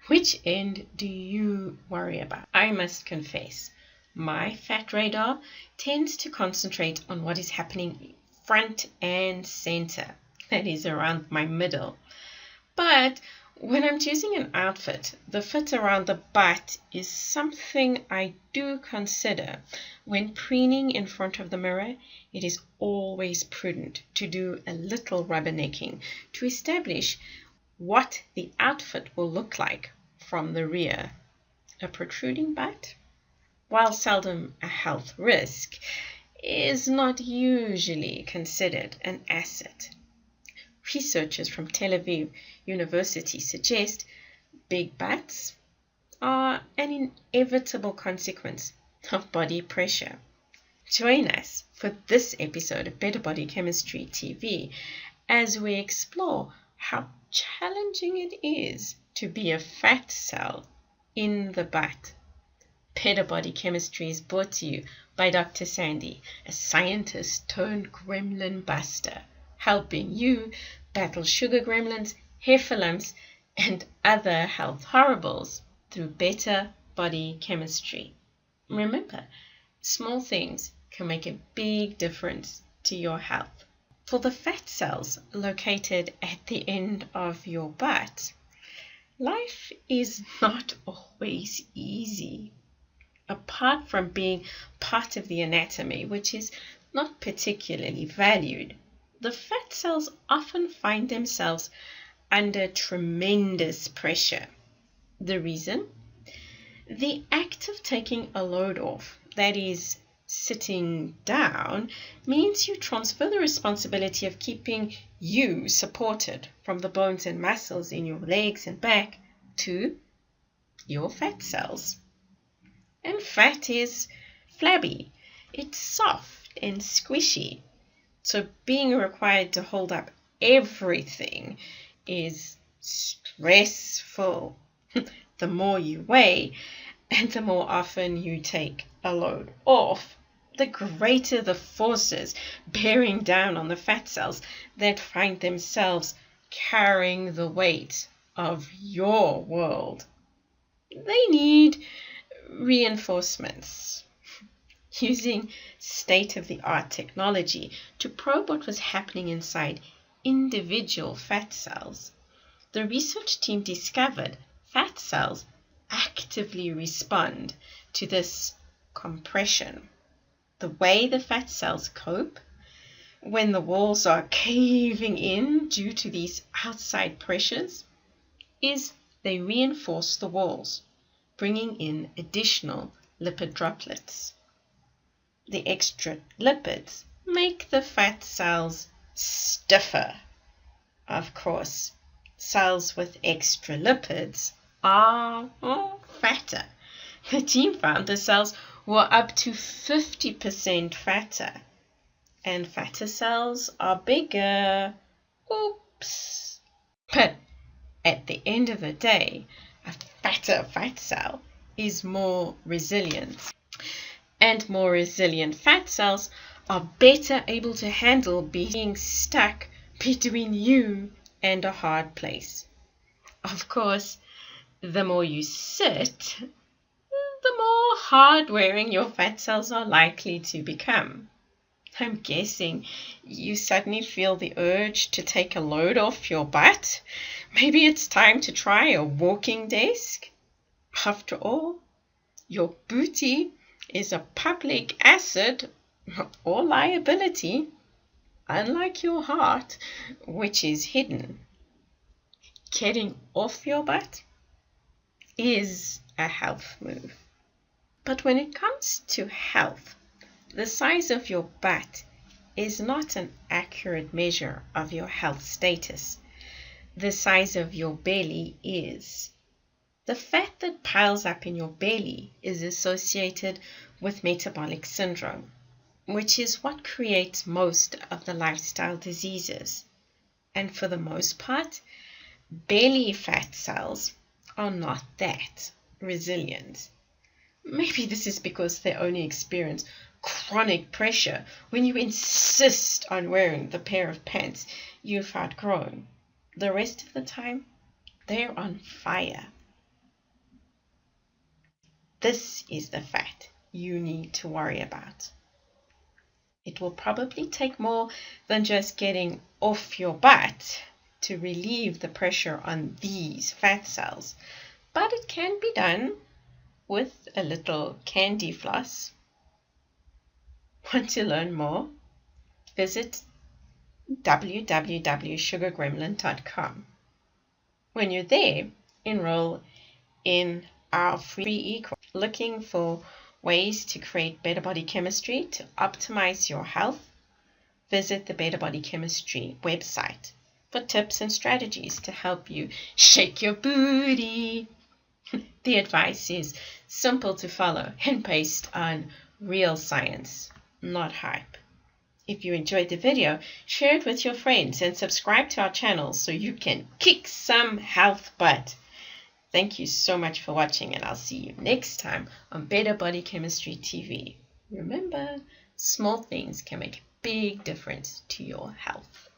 Which end do you worry about? I must confess, my fat radar tends to concentrate on what is happening front and center, that is around my middle. But when I'm choosing an outfit, the fit around the butt is something I do consider. When preening in front of the mirror, it is always prudent to do a little rubbernecking to establish what the outfit will look like from the rear. A protruding butt, while seldom a health risk, is not usually considered an asset. Researchers from Tel Aviv University suggest big butts are an inevitable consequence of body pressure. Join us for this episode of Better Body Chemistry TV as we explore how challenging it is to be a fat cell in the butt. Better Body Chemistry is brought to you by Dr. Sandy, a scientist turned gremlin buster, helping you battle sugar gremlins, heifer lumps, and other health horribles through better body chemistry. Remember, small things can make a big difference to your health. For the fat cells located at the end of your butt, life is not always easy. Apart from being part of the anatomy, which is not particularly valued, the fat cells often find themselves under tremendous pressure. The reason? The act of taking a load off, that is, sitting down, means you transfer the responsibility of keeping you supported from the bones and muscles in your legs and back to your fat cells. And fat is flabby, it's soft and squishy. So being required to hold up everything is stressful. The more you weigh and the more often you take a load off, the greater the forces bearing down on the fat cells that find themselves carrying the weight of your world. They need reinforcements. Using state-of-the-art technology to probe what was happening inside individual fat cells, the research team discovered fat cells actively respond to this compression. The way the fat cells cope when the walls are caving in due to these outside pressures is they reinforce the walls, bringing in additional lipid droplets. The extra lipids make the fat cells stiffer. Of course, cells with extra lipids are fatter. The team found the cells were up to 50% fatter, and fatter cells are bigger. Oops. But at the end of the day, a fatter fat cell is more resilient. And more resilient fat cells are better able to handle being stuck between you and a hard place. Of course, the more you sit, the more hard-wearing your fat cells are likely to become. I'm guessing you suddenly feel the urge to take a load off your butt. Maybe it's time to try a walking desk. After all, your booty is a public asset or liability, unlike your heart, which is hidden. Getting off your butt is a health move. But when it comes to health, the size of your butt is not an accurate measure of your health status. The size of your belly is. The fat that piles up in your belly is associated with metabolic syndrome, which is what creates most of the lifestyle diseases. And for the most part, belly fat cells are not that resilient. Maybe this is because they only experience chronic pressure when you insist on wearing the pair of pants you've outgrown. The rest of the time, they're on fire. This is the fat you need to worry about. It will probably take more than just getting off your butt to relieve the pressure on these fat cells, but it can be done with a little candy floss. Want to learn more? Visit www.sugargremlin.com. When you're there, enroll in our free e-course, looking for ways to create better body chemistry to optimize your health. Visit the Better Body Chemistry website for tips and strategies to help you shake your booty. The advice is simple to follow and based on real science, not hype. If you enjoyed the video, share it with your friends and subscribe to our channel so you can kick some health butt. Thank you so much for watching, and I'll see you next time on Better Body Chemistry TV. Remember, small things can make a big difference to your health.